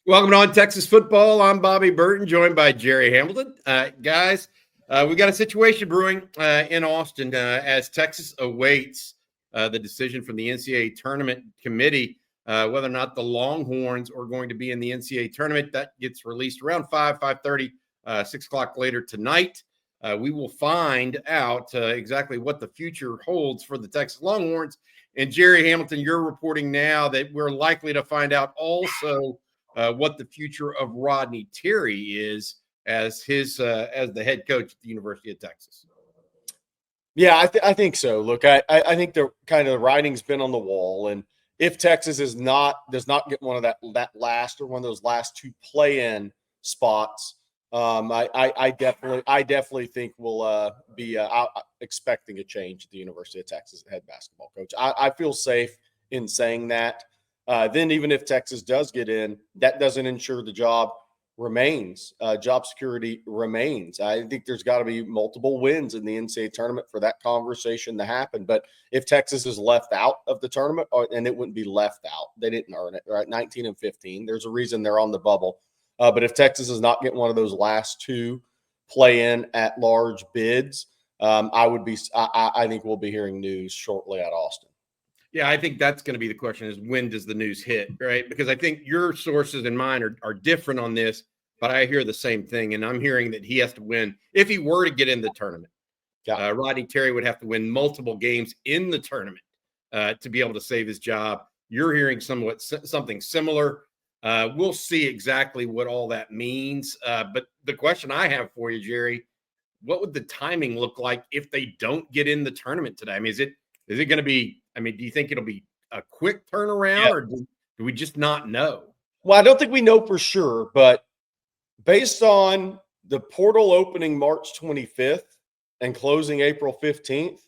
Welcome on Texas football. I'm Bobby Burton, joined by Gerry Hamilton. Guys, we got a situation brewing in Austin as Texas awaits the decision from the NCAA tournament committee whether or not the Longhorns are going to be in the NCAA tournament. That gets released around 5:30, 6 o'clock later tonight. We will find out exactly what the future holds for the Texas Longhorns. And Gerry Hamilton, you're reporting now that we're likely to find out also what the future of Rodney Terry is as the head coach at the University of Texas. Yeah, I think so. Look, I think the writing's been on the wall, and if Texas does not get one of that last or one of those last two play-in spots, I definitely think we'll be expecting a change at the University of Texas head basketball coach. I feel safe in saying that. Then even if Texas does get in, that doesn't ensure the job remains. Job security remains. I think there's got to be multiple wins in the NCAA tournament for that conversation to happen. But if Texas is left out of the tournament, and it wouldn't be left out, they didn't earn it, right? 19 and 15. There's a reason they're on the bubble. But if Texas is not getting one of those last two play-in at large bids, I think we'll be hearing news shortly out of Austin. Yeah, I think that's going to be the question is when does the news hit, right? Because I think your sources and mine are different on this, but I hear the same thing. And I'm hearing that he has to win. If he were to get in the tournament, Rodney Terry would have to win multiple games in the tournament to be able to save his job. You're hearing something similar. We'll see exactly what all that means. But the question I have for you, Gerry, what would the timing look like if they don't get in the tournament today? I mean, is it going to be, do you think it'll be a quick turnaround or do we just not know? Well, I don't think we know for sure, but based on the portal opening March 25th and closing April 15th,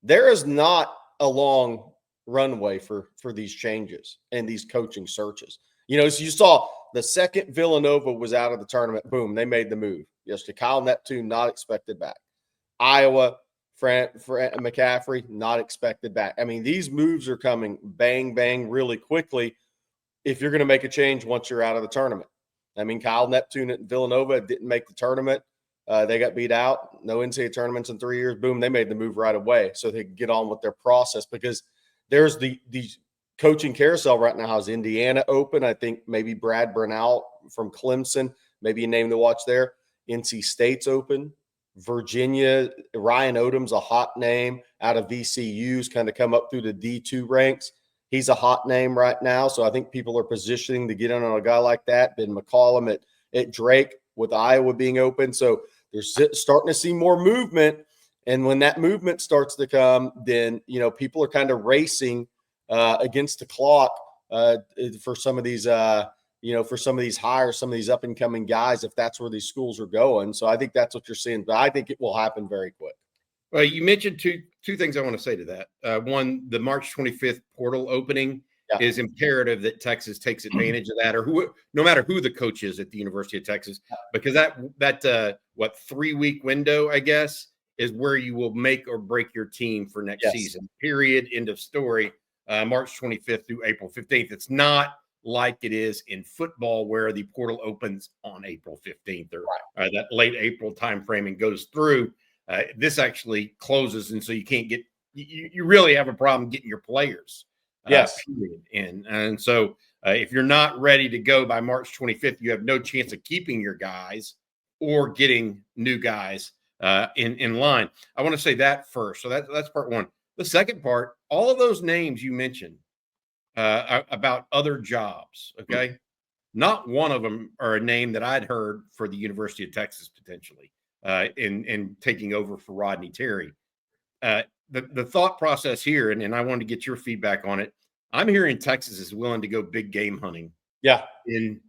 there is not a long runway for these changes and these coaching searches. So you saw the second Villanova was out of the tournament, boom, they made the move. Yesterday, Kyle Neptune not expected back. Iowa, McCaffrey, not expected back. I mean, these moves are coming bang, bang really quickly if you're going to make a change once you're out of the tournament. I mean, Kyle Neptune at Villanova didn't make the tournament. They got beat out. No NCAA tournaments in 3 years. Boom, they made the move right away so they could get on with their process because there's the coaching carousel right now. Has Indiana open? I think maybe Brad Burnell from Clemson, maybe a name to watch there. NC State's open. Virginia, Ryan Odom's a hot name out of VCU's kind of come up through the D2 ranks. He's a hot name right now. So I think people are positioning to get in on a guy like that. Ben McCollum at Drake with Iowa being open. So they're starting to see more movement. And when that movement starts to come, then, people are kind of racing against the clock for some of these for some of these hires, some of these up and coming guys, if that's where these schools are going. So I think that's what you're seeing, but I think it will happen very quick. Well, you mentioned two things I want to say to that. One, the March 25th portal opening is imperative that Texas takes advantage of that, or no matter who the coach is at the University of Texas, because that 3-week window, I guess, is where you will make or break your team for next season. Period. End of story. March 25th through April 15th. It's not like it is in football where the portal opens on April 15th or that late April timeframe and goes through. This actually closes, and so you can't get you really have a problem getting your players period in. And so if you're not ready to go by March 25th, you have no chance of keeping your guys or getting new guys in line. I want to say that first. So that's part one. The second part, all of those names you mentioned about other jobs, okay? Not one of them are a name that I'd heard for the University of Texas potentially in taking over for Rodney Terry. The thought process here, and I wanted to get your feedback on it. I'm hearing Texas is willing to go big game hunting in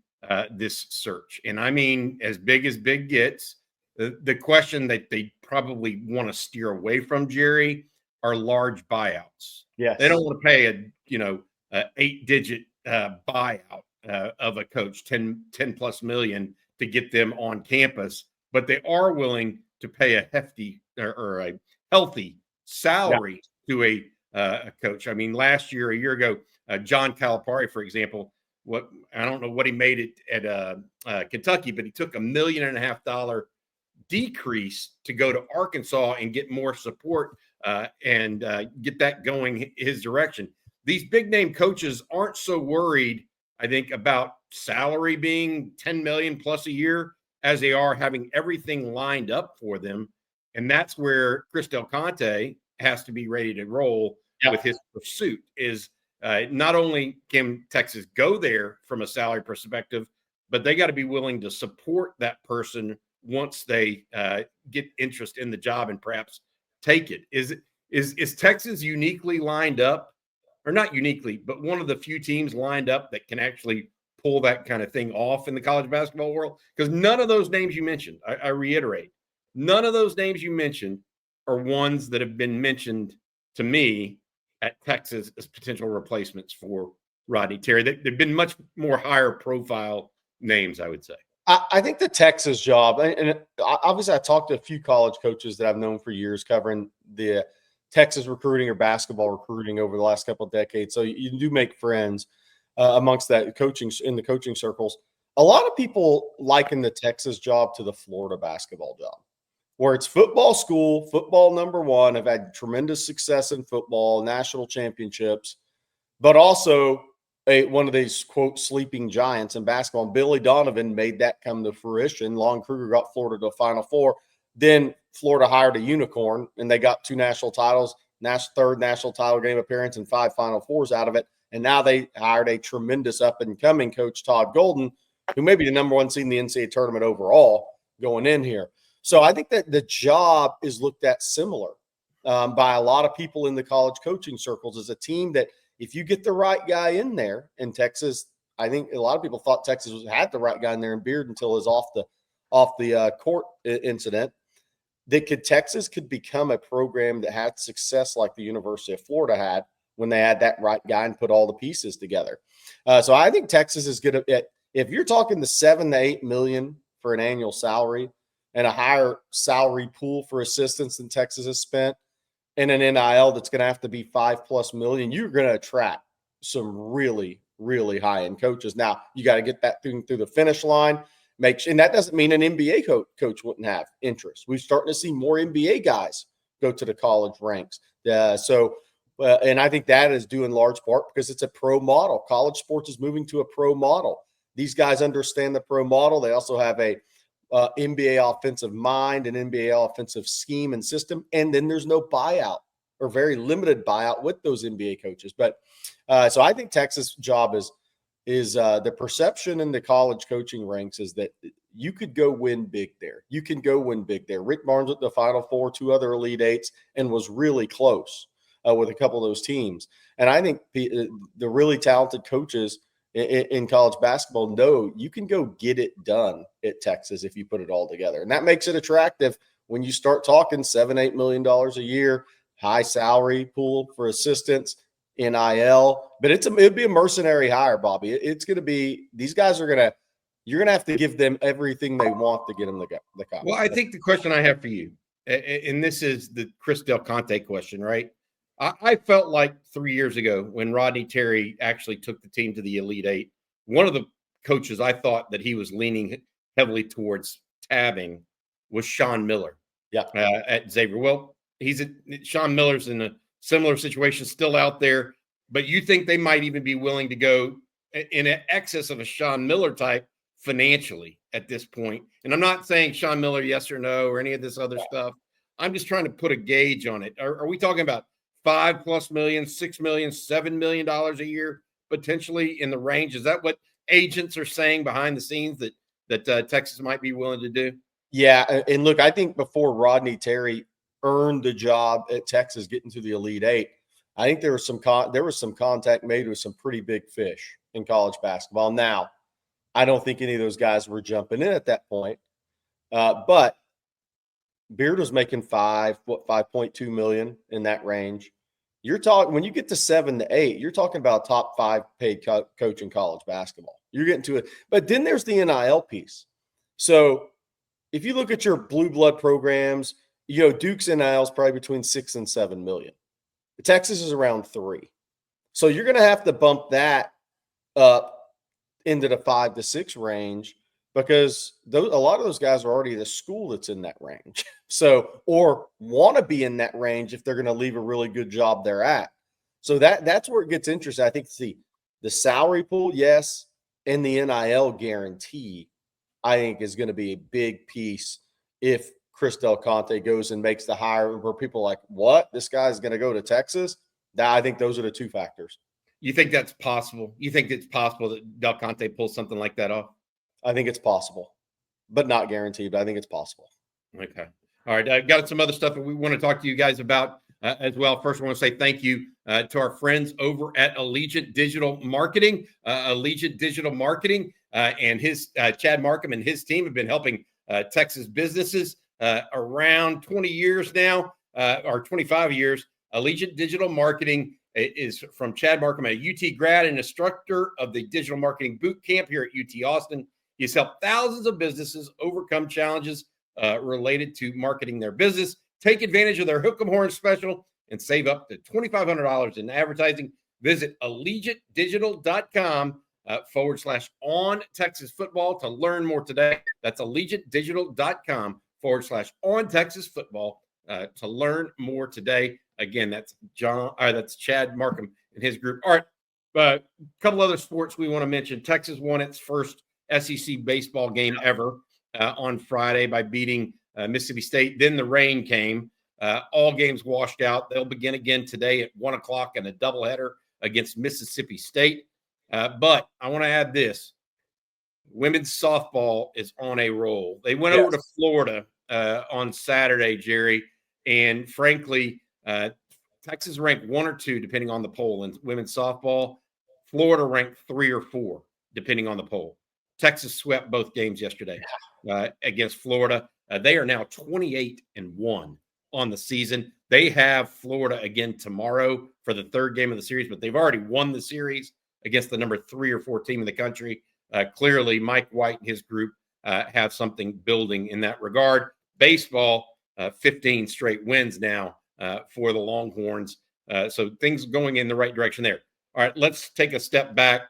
this search. And I mean, as big gets, the question that they probably want to steer away from, Gerry, are large buyouts. Yes. They don't want to pay a 8-digit buyout of a coach, 10 plus million to get them on campus, but they are willing to pay a hefty or a healthy salary to a coach. I mean, a year ago, John Calipari, for example, what I don't know what he made it at Kentucky, but he took $1.5 million decrease to go to Arkansas and get more support and get that going his direction. These big name coaches aren't so worried, I think, about salary being 10 million plus a year as they are having everything lined up for them. And that's where Chris Del Conte has to be ready to roll with his pursuit is not only can Texas go there from a salary perspective, but they got to be willing to support that person once they get interest in the job and perhaps take it. Is Texas uniquely lined up, or not uniquely, but one of the few teams lined up that can actually pull that kind of thing off in the college basketball world? Because none of those names you mentioned, I reiterate, none of those names you mentioned are ones that have been mentioned to me at Texas as potential replacements for Rodney Terry. They've been much more higher profile names, I would say. I think the Texas job, and obviously I talked to a few college coaches that I've known for years covering the Texas recruiting or basketball recruiting over the last couple of decades. So you do make friends amongst that coaching in the coaching circles. A lot of people liken the Texas job to the Florida basketball job, where it's football school, football number one, have had tremendous success in football, national championships, but also one of these, quote, sleeping giants in basketball. And Billy Donovan made that come to fruition. Lon Kruger got Florida to the Final Four. Then Florida hired a unicorn, and they got 2 national titles, third national title game appearance, and 5 Final Fours out of it. And now they hired a tremendous up-and-coming coach, Todd Golden, who may be the number 1 seed in the NCAA tournament overall going in here. So I think that the job is looked at similar by a lot of people in the college coaching circles as a team that if you get the right guy in there in Texas, I think a lot of people thought Texas had the right guy in there in Beard until his off the court incident. Texas could become a program that had success like the University of Florida had when they had that right guy and put all the pieces together. So I think Texas is good at, if you're talking the 7 to 8 million for an annual salary and a higher salary pool for assistants than Texas has spent, and an NIL that's going to have to be 5+ million, you're going to attract some really, really high-end coaches. Now, you got to get that thing through the finish line. And that doesn't mean an NBA coach wouldn't have interest. We're starting to see more NBA guys go to the college ranks. And I think that is due in large part because it's a pro model. College sports is moving to a pro model. These guys understand the pro model. They also have a NBA offensive mind and NBA offensive scheme and system. And then there's no buyout or very limited buyout with those NBA coaches. But so I think Texas' job is the perception in the college coaching ranks is that you could go win big there. You can go win big there. Rick Barnes at the Final Four, 2 other Elite Eights, and was really close with a couple of those teams. And I think the really talented coaches in college basketball know you can go get it done at Texas if you put it all together. And that makes it attractive when you start talking $7-8 million a year, high salary pool for assistants, NIL. But it'd be a mercenary hire, Bobby. It's going to be – these guys you're going to have to give them everything they want to get them the college. Well, I think the question I have for you, and this is the Chris Del Conte question, right? I felt like 3 years ago when Rodney Terry actually took the team to the Elite Eight, one of the coaches I thought that he was leaning heavily towards tabbing was Sean Miller at Xavier. Well, Sean Miller's in a similar situation, still out there, but you think they might even be willing to go in excess of a Sean Miller type financially at this point. And I'm not saying Sean Miller yes or no or any of this other stuff. I'm just trying to put a gauge on it. Are we talking about $5+ million, $6 million, $7 million a year, potentially in the range? Is that what agents are saying behind the scenes that Texas might be willing to do? Yeah, and look, I think before Rodney Terry earned the job at Texas, getting to the Elite Eight, I think there was some contact made with some pretty big fish in college basketball. Now, I don't think any of those guys were jumping in at that point, but Beard was making $5.2 million in that range. You're talking when you get to 7 to 8, you're talking about a top 5 paid coach in college basketball. You're getting to it, but then there's the NIL piece. So if you look at your blue blood programs, Duke's NIL is probably between 6 and 7 million. Texas is around 3, so you're going to have to bump that up into the 5 to 6 range because a lot of those guys are already at a school that's in that range. So, or want to be in that range if they're going to leave a really good job they're at. So that's where it gets interesting. I think the salary pool, yes, and the NIL guarantee, I think is going to be a big piece if Chris Del Conte goes and makes the hire where people are like, what? This guy's going to go to Texas? I think those are the two factors. You think that's possible? You think it's possible that Del Conte pulls something like that off? I think it's possible, but not guaranteed, but I think it's possible. Okay. All right. I've got some other stuff that we want to talk to you guys about as well. First, I want to say thank you to our friends over at Allegiant Digital Marketing. Allegiant Digital Marketing and his Chad Markham and his team have been helping Texas businesses around 20 years now, or 25 years. Allegiant Digital Marketing is from Chad Markham, a UT grad and instructor of the Digital Marketing Boot Camp here at UT Austin. He's helped thousands of businesses overcome challenges related to marketing their business. Take advantage of their Hook 'em Horn special and save up to $2,500 in advertising. Visit allegiantdigital.com /on-Texas-football to learn more today. That's allegiantdigital.com /on-Texas-football to learn more today. Again, that's Chad Markham and his group. All right, a couple other sports we want to mention. Texas won its first SEC baseball game ever on Friday by beating Mississippi State. Then the rain came. All games washed out. They'll begin again today at 1 o'clock in a doubleheader against Mississippi State. But I want to add this. Women's softball is on a roll. They went over to Florida on Saturday, Jerry, and frankly, Texas ranked 1 or 2, depending on the poll, in women's softball. Florida ranked 3 or 4, depending on the poll. Texas swept both games yesterday against Florida. They are now 28-1 on the season. They have Florida again tomorrow for the third game of the series, but they've already won the series against the number 3 or 4 team in the country. Clearly, Mike White and his group have something building in that regard. Baseball, 15 straight wins now for the Longhorns. So things going in the right direction there. All right, let's take a step back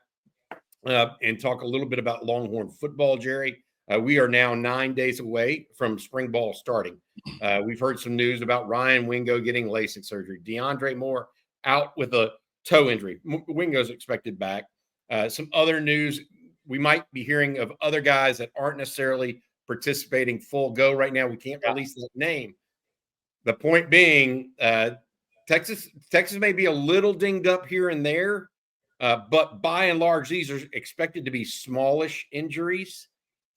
and talk a little bit about Longhorn football, Jerry. We are now 9 days away from spring ball starting. We've heard some news about Ryan Wingo getting LASIK surgery. DeAndre Moore out with a toe injury. Wingo's expected back. Some other news, we might be hearing of other guys that aren't necessarily participating full go right now. We can't release that name. The point being, Texas may be a little dinged up here and there, but by and large, these are expected to be smallish injuries,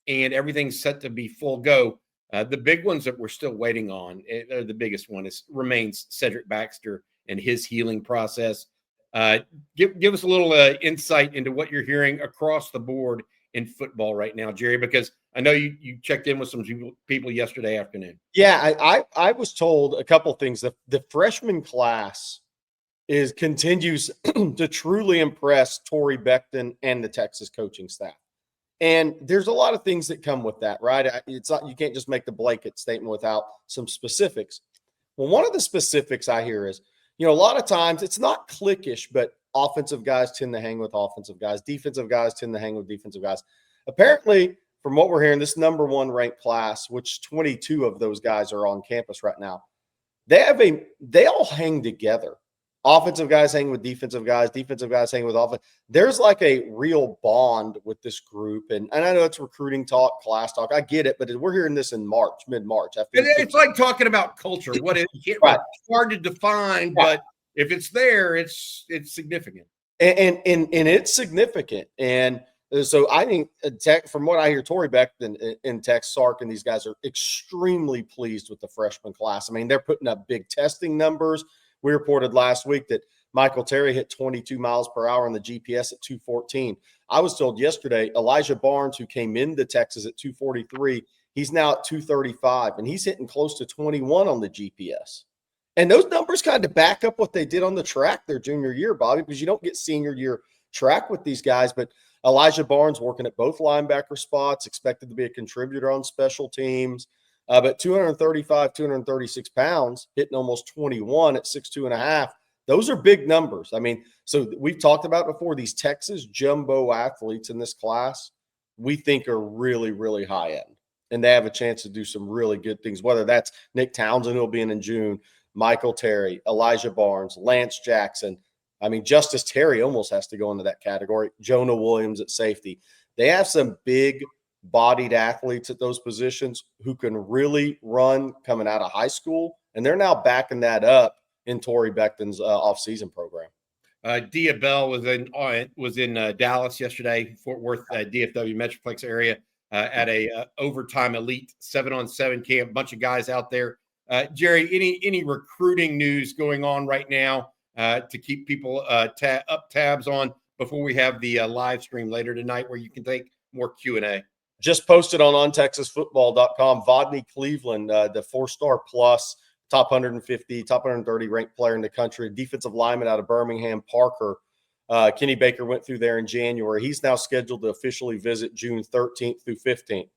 and everything's set to be full go. The big ones that we're still waiting on, the biggest one remains Cedric Baxter and his healing process. Give us a little insight into what you're hearing across the board in football right now, Jerry, because I know you checked in with some people yesterday afternoon. Yeah, I was told a couple things. The freshman class continues to truly impress Torrey Beckton and the Texas coaching staff. And there's a lot of things that come with that, right? It's not, you can't just make the blanket statement without some specifics. Well, one of the specifics I hear is, a lot of times it's not cliquish, but offensive guys tend to hang with offensive guys. Defensive guys tend to hang with defensive guys. Apparently, from what we're hearing, this number 1 ranked class, which 22 of those guys are on campus right now, they all hang together. Offensive guys hang with defensive guys hang with offense. There's like a real bond with this group. And I know it's recruiting talk, class talk. I get it, but we're hearing this in mid-March. It's like talking about culture. What is it? Right. It's hard to define, but if it's there, it's significant. And it's significant. And so I think, from what I hear, Torrey Beckton and Tex Sark and these guys are extremely pleased with the freshman class. I mean, they're putting up big testing numbers. We reported last week that Michael Terry hit 22 miles per hour on the GPS at 214. I was told yesterday, Elijah Barnes, who came into Texas at 243, he's now at 235, and he's hitting close to 21 on the GPS. And those numbers kind of back up what they did on the track their junior year, Bobby, because you don't get senior year track with these guys. But Elijah Barnes working at both linebacker spots, expected to be a contributor on special teams. But 235, 236 pounds, hitting almost 21 at 6'2.5. Those are big numbers. I mean, so we've talked about before, these Texas jumbo athletes in this class, we think are really, really high end. And they have a chance to do some really good things, whether that's Nick Townsend, who'll be in June, Michael Terry, Elijah Barnes, Lance Jackson. I mean, Justice Terry almost has to go into that category. Jonah Williams at safety. They have some big-bodied athletes at those positions who can really run coming out of high school, and they're now backing that up in Torrey Becton's off-season program. Dia Bell was in Dallas yesterday, Fort Worth, DFW Metroplex area, at a overtime elite 7-on-7 camp. Bunch of guys out there. Gerry, any recruiting news going on right now to keep people up tabs on before we have the live stream later tonight, where you can take more Q&A? Just posted on ontexasfootball.com. Rodney Cleveland, the 4-star plus, top 150, top 130 ranked player in the country, defensive lineman out of Birmingham, Parker. Kenny Baker went through there in January. He's now scheduled to officially visit June 13th through 15th.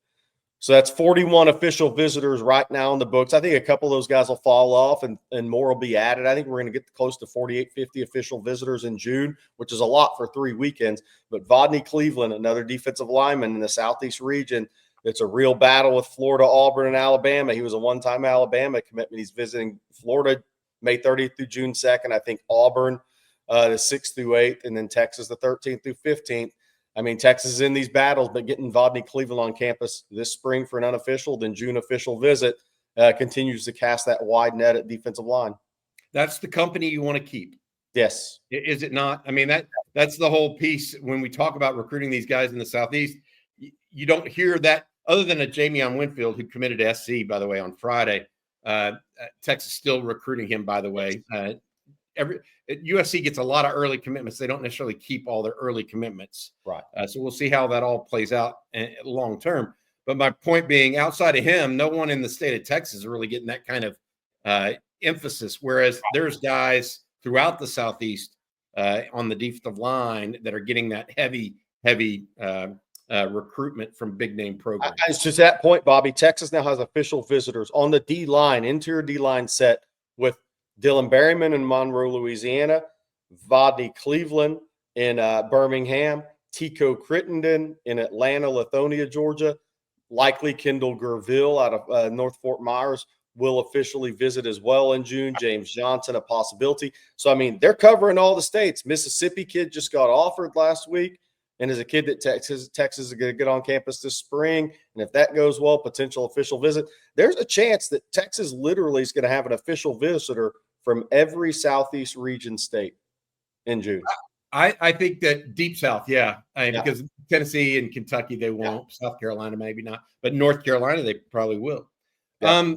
So that's 41 official visitors right now in the books. I think a couple of those guys will fall off and more will be added. I think we're going to get close to 48, 50 official visitors in June, which is a lot for 3 weekends. But Rodney Cleveland, another defensive lineman in the Southeast region, it's a real battle with Florida, Auburn, and Alabama. He was a one-time Alabama commitment. He's visiting Florida May 30th through June 2nd. I think Auburn the 6th through 8th, and then Texas the 13th through 15th. I mean, Texas is in these battles, but getting Rodney Cleveland on campus this spring for an unofficial, then June official visit continues to cast that wide net at defensive line. That's the company you want to keep. Yes. Is it not? I mean, that's the whole piece. When we talk about recruiting these guys in the Southeast, you don't hear that, other than a Jamion Winfield, who committed to SC, by the way, on Friday. Texas still recruiting him, by the way. USC gets a lot of early commitments. They don't necessarily keep all their early commitments. Right. So we'll see how that all plays out long term. But my point being, outside of him, no one in the state of Texas is really getting that kind of emphasis, whereas there's guys throughout the Southeast on the defensive line that are getting that heavy recruitment from big name programs. It's just that point, Bobby. Texas now has official visitors on the D line, interior D line set with Dylan Berryman in Monroe, Louisiana, Rodney Cleveland in Birmingham, Tico Crittenden in Atlanta, Lithonia, Georgia, likely Kendall Gerville out of North Fort Myers will officially visit as well in June. James Johnson, a possibility. So, I mean, they're covering all the states. Mississippi kid just got offered last week and is a kid that Texas is going to get on campus this spring. And if that goes well, potential official visit. There's a chance that Texas literally is going to have an official visitor from every Southeast region state in June. I think that Deep South, because Tennessee and Kentucky, they won't. Yeah. South Carolina, maybe not. But North Carolina, they probably will. Yeah.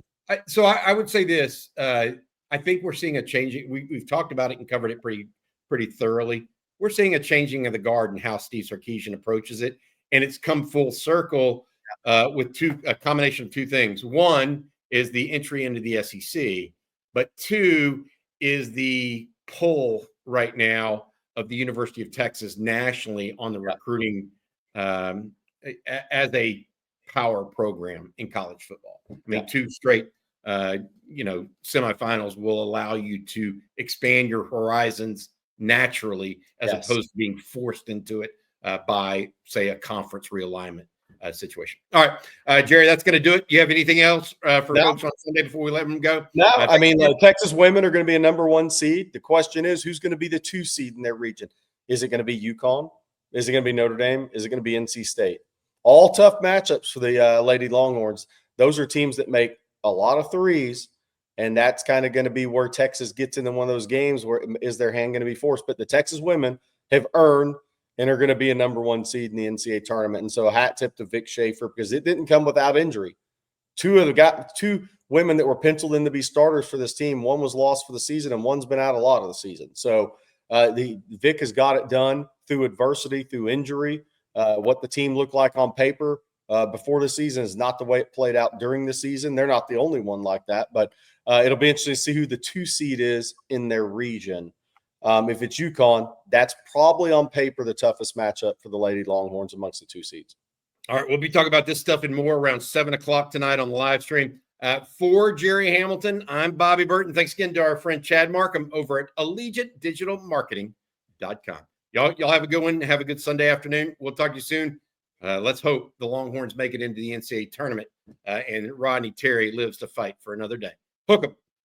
So I would say this. I think we're seeing a changing. We've talked about it and covered it pretty thoroughly. We're seeing a changing of the guard and how Steve Sarkisian approaches it. And it's come full circle with a combination of two things. One is the entry into the SEC. But two is the pull right now of the University of Texas nationally on the recruiting as a power program in college football. I mean, 2 straight, semifinals will allow you to expand your horizons naturally as opposed to being forced into it by, say, a conference realignment situation. All right, Gerry, that's going to do it. You have anything else for folks on Sunday before we let them go? No, I mean, Texas women are going to be a number 1 seed. The question is, who's going to be the 2 seed in their region? Is it going to be UConn? Is it going to be Notre Dame? Is it going to be NC State? All tough matchups for the Lady Longhorns. Those are teams that make a lot of threes, and that's kind of going to be where Texas gets into one of those games where is their hand going to be forced. But the Texas women have earned and are going to be a number 1 seed in the NCAA tournament. And so a hat tip to Vic Schaefer, because it didn't come without injury. 2 women that were penciled in to be starters for this team, one was lost for the season and one's been out a lot of the season. So the Vic has got it done through adversity, through injury. What the team looked like on paper before the season is not the way it played out during the season. They're not the only one like that, but it'll be interesting to see who the 2 seed is in their region. If it's UConn, that's probably on paper the toughest matchup for the Lady Longhorns amongst the 2 seeds. All right, we'll be talking about this stuff and more around 7 o'clock tonight on the live stream. For Gerry Hamilton, I'm Bobby Burton. Thanks again to our friend Chad Markham over at AllegiantDigitalMarketing.com. Y'all have a good one. Have a good Sunday afternoon. We'll talk to you soon. Let's hope the Longhorns make it into the NCAA tournament and Rodney Terry lives to fight for another day. Hook 'em.